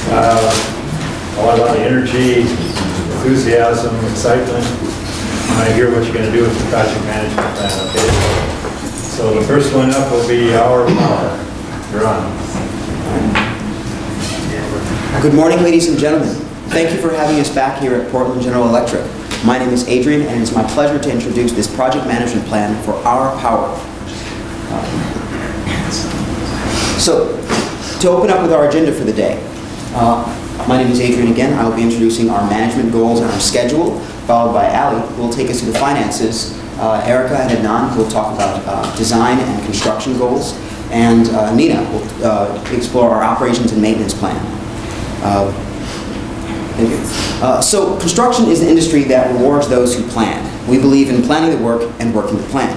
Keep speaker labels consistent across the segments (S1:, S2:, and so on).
S1: A lot of energy, enthusiasm, excitement. I hear what you're going to do with the project management plan, okay? So the first one up will be our power. You're on.
S2: Good morning, ladies and gentlemen. Thank you for having us back here at Portland General Electric. My name is Adrian, and it's my pleasure to introduce this project management plan for our power. So, to open up with our agenda for the day, my name is Adrian again. I will be introducing our management goals and our schedule, followed by Ali, who will take us through the finances, Erica and Adnan, who will talk about design and construction goals, and Nina will explore our operations and maintenance plan. Thank you. So construction is an industry that rewards those who plan. We believe in planning the work and working the plan.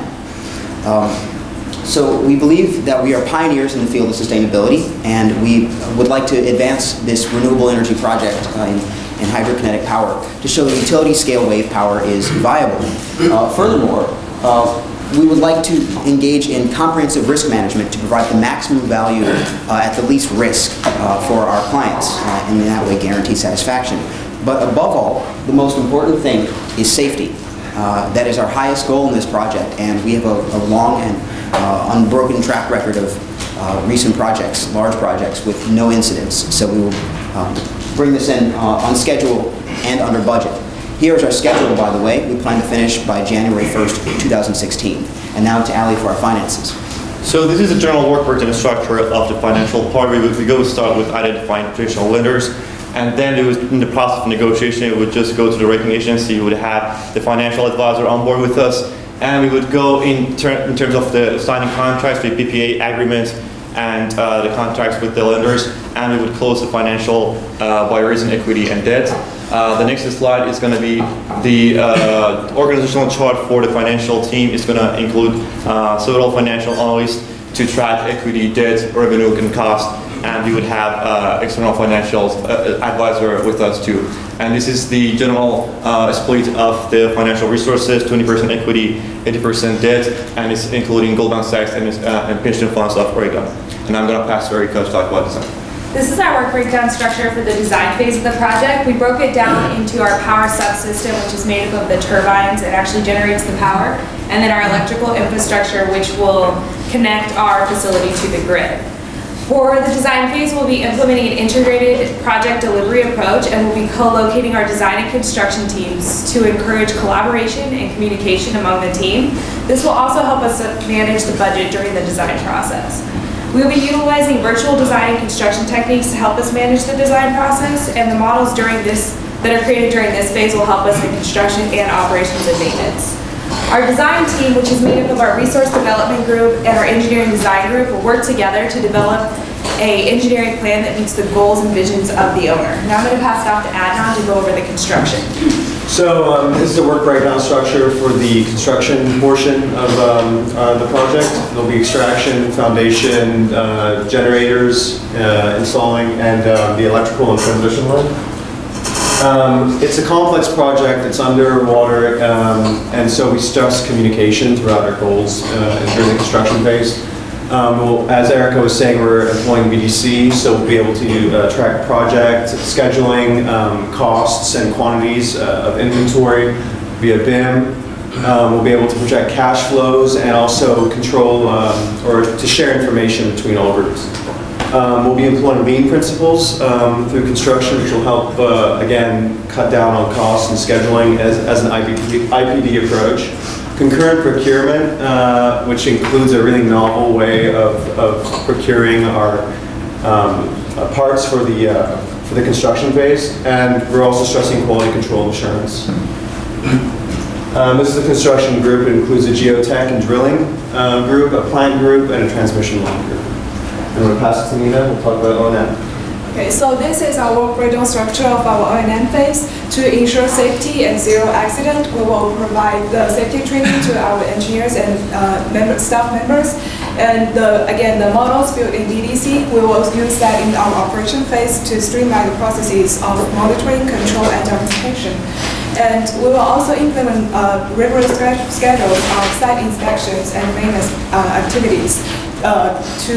S2: So we believe that we are pioneers in the field of sustainability, and we would like to advance this renewable energy project in hydrokinetic power to show that utility scale wave power is viable. Furthermore, we would like to engage in comprehensive risk management to provide the maximum value at the least risk for our clients, and in that way guarantee satisfaction. But above all, the most important thing is safety. That is our highest goal in this project, and we have a long and unbroken track record of recent projects, large projects, with no incidents. So we will bring this in on schedule and under budget. Here is our schedule, by the way. We plan to finish by January 1st, 2016. And now to Ali for our finances.
S3: So this is a general work pattern and structure of the financial part. We go start with identifying traditional lenders, and then it was in the process of negotiation, we would just go to the rating agency, we would have the financial advisor on board with us, and we would go in terms of the signing contracts, the PPA agreements, and the contracts with the lenders, and we would close the financial by raising equity and debt. The next slide is going to be the organizational chart for the financial team. It's going to include several financial analysts to track equity, debt, revenue, and cost, and we would have external financial advisor with us too. And this is the general split of the financial resources: 20% equity, 80% debt, and it's including Goldman Sachs and pension funds of Oregon. And I'm going to pass to Erica to talk about design.
S4: This is our work breakdown structure for the design phase of the project. We broke it down into our power subsystem, which is made up of the turbines and actually generates the power, and then our electrical infrastructure, which will connect our facility to the grid. For the design phase, we'll be implementing an integrated project delivery approach, and we'll be co-locating our design and construction teams to encourage collaboration and communication among the team. This will also help us manage the budget during the design process. We will be utilizing virtual design and construction techniques to help us manage the design process, and the models that are created during this phase will help us in construction and operations and maintenance. Our design team, which is made up of our resource development group and our engineering design group, will work together to develop an engineering plan that meets the goals and visions of the owner. Now I'm going to pass it off to Adnan to go over the construction.
S5: So this is the work breakdown structure for the construction portion of the project. There'll be extraction, foundation, generators, installing, and the electrical and transmission line. It's a complex project. It's underwater, and so we stress communication throughout our goals during the construction phase. As Erica was saying, we're employing BDC, so we'll be able to track project scheduling, costs, and quantities of inventory via BIM. We'll be able to project cash flows and also control or to share information between all groups. We'll be employing lean principles through construction, which will help, again, cut down on costs and scheduling as an IPD approach. Concurrent procurement, which includes a really novel way of procuring our parts for the construction phase, and we're also stressing quality control assurance. This is a construction group. It includes a geotech and drilling group, a plant group, and a transmission line group. I'm going to pass it to Nina. We'll talk about O&M.
S6: Okay, so this is our work breakdown structure of our O&M phase. To ensure safety and zero accident, we will provide the safety training to our engineers and staff members. And again, the models built in DDC, we will use that in our operation phase to streamline the processes of monitoring, control, and documentation. And we will also implement rigorous schedules of site inspections and maintenance activities. to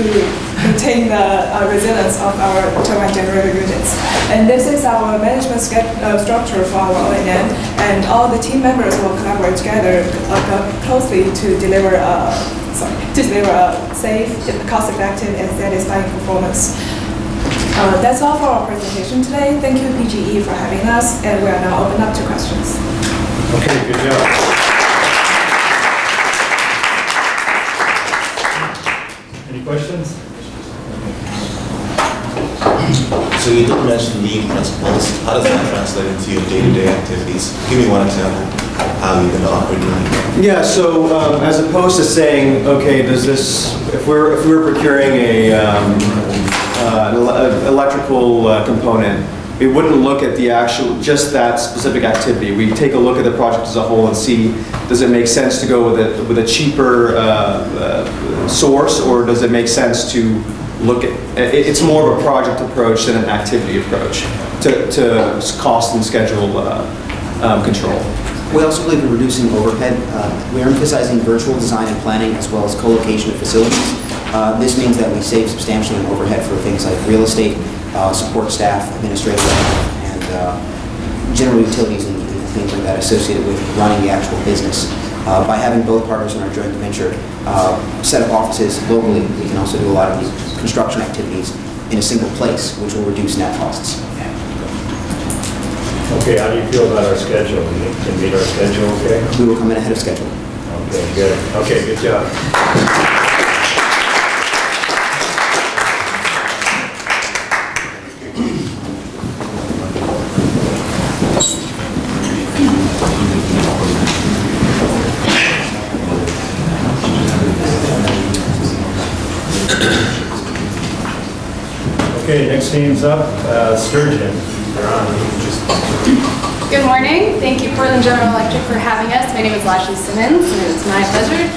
S6: maintain the resilience of our turbine generator units. And this is our management structure for our O&M, and all the team members will collaborate together closely to deliver a safe, cost-effective, and satisfying performance. That's all for our presentation today. Thank you, PGE, for having us, and we are now open up to questions.
S1: Okay, good job. Any questions?
S7: So you did mention lean principles. How does that translate into your day-to-day activities? Give me one example of how you're going to operate lean.
S5: Yeah, so as opposed to saying, okay, does this, if we're procuring an electrical component, we wouldn't look at the actual, just that specific activity. We take a look at the project as a whole and see, does it make sense to go with a cheaper source, or does it make sense to look at, it's more of a project approach than an activity approach to cost and schedule control.
S2: We also believe in reducing overhead. We are emphasizing virtual design and planning as well as co-location of facilities. This means that we save substantially on overhead for things like real estate, support staff, administrative, and general utilities and things like that associated with running the actual business. By having both partners in our joint venture set up offices locally, we can also do a lot of these construction activities in a single place, which will reduce net costs.
S1: Okay, how do you feel about our schedule? You can meet our schedule, okay?
S2: We will come in ahead of schedule.
S1: Okay, good. Okay, good job. Okay, next team's up, Sturgeon. You're on.
S8: Good morning. Thank you, Portland General Electric, for having us. My name is Lashley Simmons, and it's my pleasure to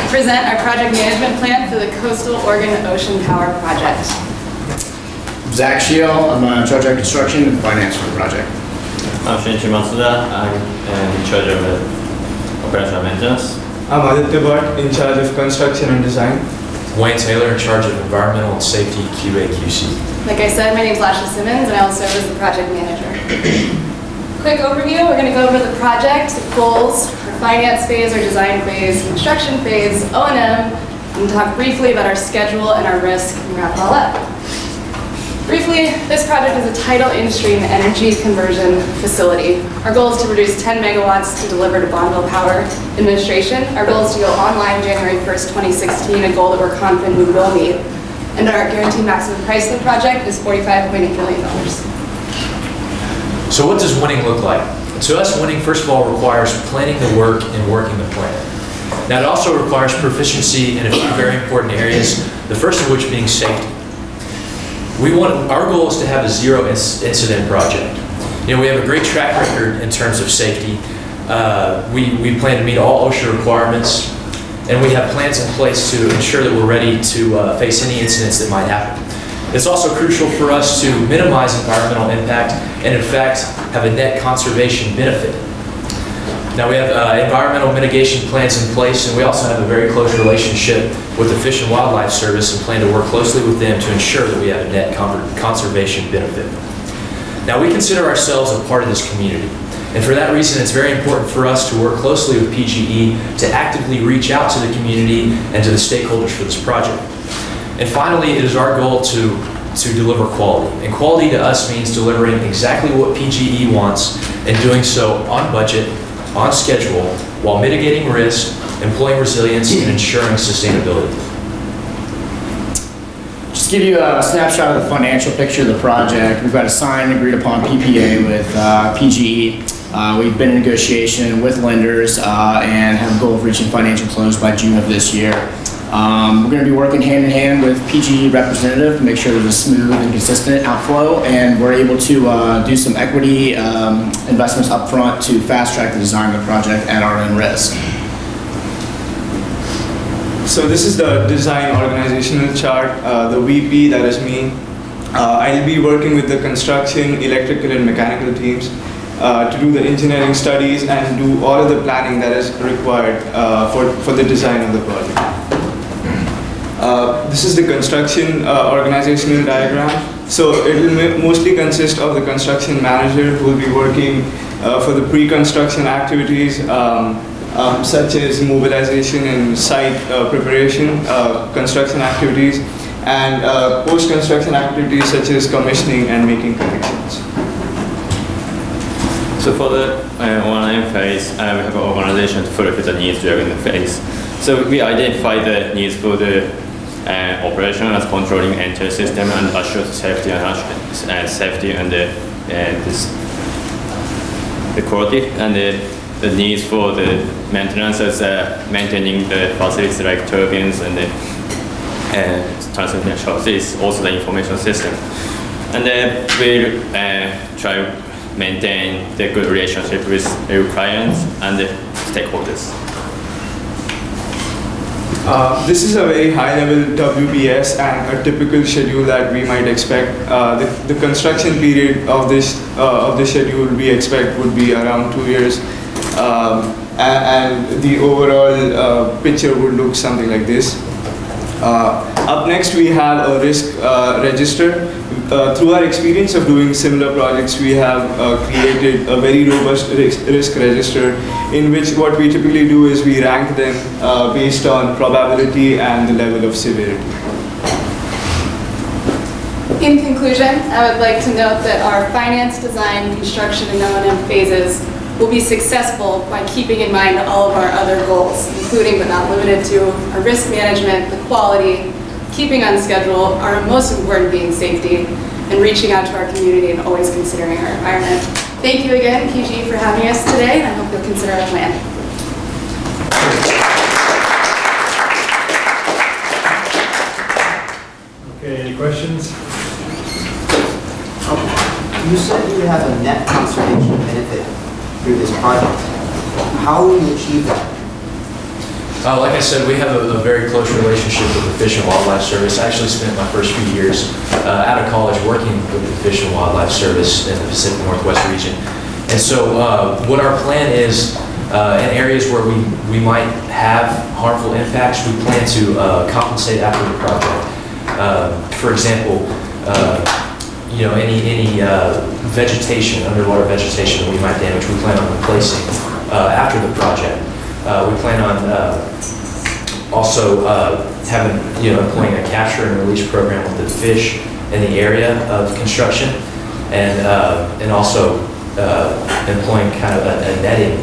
S8: present our project management plan for the Coastal Oregon Ocean Power Project.
S9: Zach Shiel, I'm in charge of construction and finance for the project.
S10: I'm Shinichi Matsuda. I'm in charge of operational maintenance.
S11: I'm Aditya Bhatt, in charge of construction and design.
S12: Wayne Taylor, in charge of environmental and safety QA/QC.
S8: Like I said, my name is Lashley Simmons, and I will serve as the project manager. Quick overview, we're going to go over the project, the goals, our finance phase, our design phase, construction phase, O&M, and talk briefly about our schedule and our risk, and wrap it all up. Briefly, this project is a tidal in-stream energy conversion facility. Our goal is to produce 10 megawatts to deliver to Bonneville Power Administration. Our goal is to go online January 1st, 2016, a goal that we're confident we will meet. And our guaranteed maximum price of the project is $45.8 million.
S12: So what does winning look like? To us, winning, first of all, requires planning the work and working the plan. Now, it also requires proficiency in a few very important areas, the first of which being safety. Our goal is to have a zero incident project. You know, we have a great track record in terms of safety. We plan to meet all OSHA requirements, and we have plans in place to ensure that we're ready to face any incidents that might happen. It's also crucial for us to minimize environmental impact and, in fact, have a net conservation benefit. Now, we have environmental mitigation plans in place, and we also have a very close relationship with the Fish and Wildlife Service and plan to work closely with them to ensure that we have a net conservation benefit. Now, we consider ourselves a part of this community, and for that reason, it's very important for us to work closely with PGE to actively reach out to the community and to the stakeholders for this project. And finally, it is our goal to deliver quality. And quality to us means delivering exactly what PGE wants and doing so on budget, on schedule, while mitigating risk, employing resilience, and ensuring sustainability.
S9: Just to give you a snapshot of the financial picture of the project, we've got a signed and agreed upon PPA with PGE. We've been in negotiation with lenders and have a goal of reaching financial close by June of this year. We're going to be working hand in hand with PGE representative to make sure there's a smooth and consistent outflow, and we're able to do some equity investments up front to fast track the design of the project at our own risk.
S11: So this is the design organizational chart, the VP, that is me. I'll be working with the construction, electrical and mechanical teams to do the engineering studies and do all of the planning that is required for the design of the project. This is the construction organizational diagram. So it will mostly consist of the construction manager who will be working for the pre-construction activities such as mobilization and site preparation, construction activities, and post-construction activities such as commissioning and making connections.
S10: So for the O&M phase, we have an organization to fulfill the needs during the phase. So we identify the needs for the operation as controlling entire system and assure safety and safety and the quality, and the needs for the maintenance as maintaining the facilities like turbines and the transmission shafts is also the information system. And then we'll try to maintain the good relationship with the clients and the stakeholders.
S11: This is a very high-level WBS and a typical schedule that we might expect. The construction period of this schedule we expect would be around 2 years, and the overall picture would look something like this. Up next, we have a risk register. Through our experience of doing similar projects, we have created a very robust risk register in which what we typically do is we rank them based on probability and the level of severity.
S8: In conclusion, I would like to note that our finance, design, construction, and O&M phases will be successful by keeping in mind all of our other goals, including but not limited to our risk management, the quality, keeping on schedule, our most important being safety, and reaching out to our community and always considering our environment. Thank you again, PG, for having us today, and I hope you'll consider our plan.
S1: Okay, any questions?
S2: You said you would have a net conservation benefit through this project. How will you achieve that?
S12: Like I said, we have a very close relationship with the Fish and Wildlife Service. I actually spent my first few years out of college working with the Fish and Wildlife Service in the Pacific Northwest region. And so what our plan is, in areas where we might have harmful impacts, we plan to compensate after the project. For example, any vegetation, underwater vegetation that we might damage, we plan on replacing after the project. We plan on also employing a capture and release program with the fish in the area of construction, and also employing kind of a netting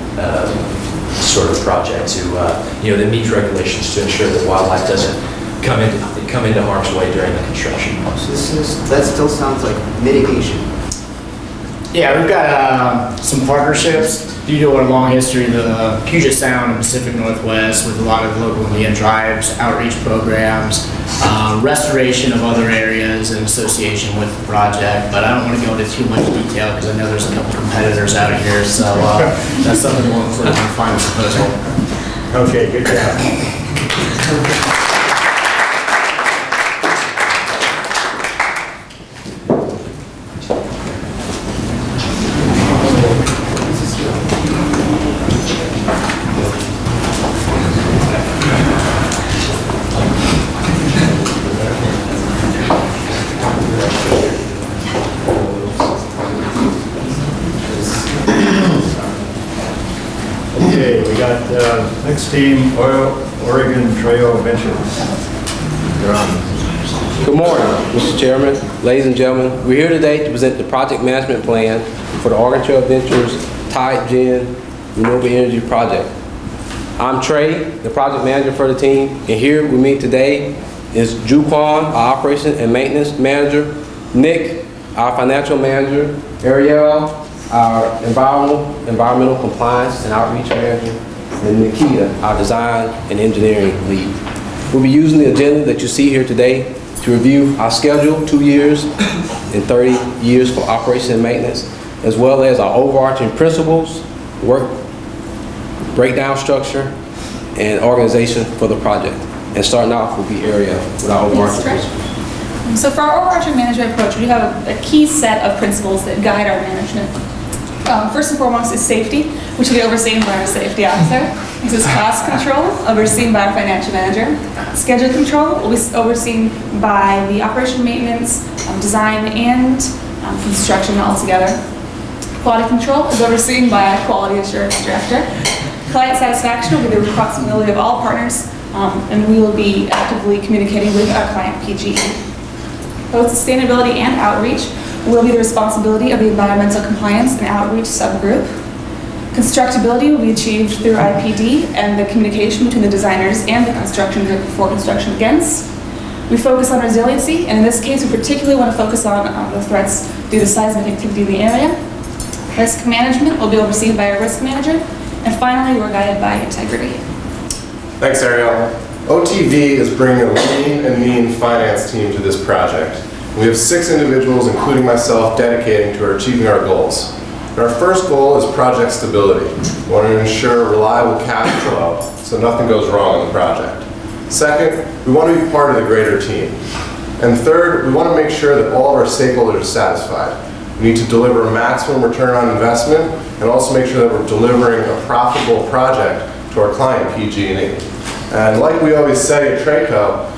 S12: sort of project to that meets regulations to ensure that wildlife doesn't come into harm's way during the construction.
S2: So that still sounds like mitigation.
S9: Yeah, we've got some partnerships due to our long history in the Puget Sound and Pacific Northwest with a lot of local Indian tribes, outreach programs, restoration of other areas in association with the project. But I don't want to go into too much detail because I know there's a couple competitors out here, so that's something we'll include in the final proposal.
S1: Okay, good job. Okay, we got next team, Oregon Trail Ventures. You're on.
S13: Good morning, Mr. Chairman, ladies and gentlemen. We're here today to present the project management plan for the Oregon Trail Ventures Tide Gen Renewable Energy Project. I'm Trey, the project manager for the team, and here with me today is Ju Kwan, our operation and maintenance manager, Nick, our financial manager, Ariel, our environmental compliance and outreach manager, and Nikita, our design and engineering lead. We'll be using the agenda that you see here today to review our schedule, 2 years and 30 years for operation and maintenance, as well as our overarching principles, work breakdown structure, and organization for the project. And starting off will be Ariel with our overarching principles.
S14: So for our overarching management approach, we have a key set of principles that guide our management. First and foremost is safety, which will be overseen by our safety officer. This is cost control, overseen by our financial manager. Schedule control will be overseen by the operation maintenance, design, and construction altogether. Quality control is overseen by our quality assurance director. Client satisfaction will be the responsibility of all partners, and we will be actively communicating with our client PGE. Both sustainability and outreach will be the responsibility of the environmental compliance and outreach subgroup. Constructability will be achieved through IPD and the communication between the designers and the construction group before construction begins. We focus on resiliency, and in this case, we particularly want to focus on the threats due to seismic activity in the area. Risk management will be overseen by our risk manager, and finally, we're guided by integrity.
S15: Thanks, Ariel. OTV is bringing a lean and mean finance team to this project. We have 6 individuals, including myself, dedicating to achieving our goals. And our first goal is project stability. We want to ensure reliable cash flow so nothing goes wrong on the project. Second, we want to be part of the greater team. And third, we want to make sure that all of our stakeholders are satisfied. We need to deliver a maximum return on investment and also make sure that we're delivering a profitable project to our client, PG&E. And like we always say at Traco,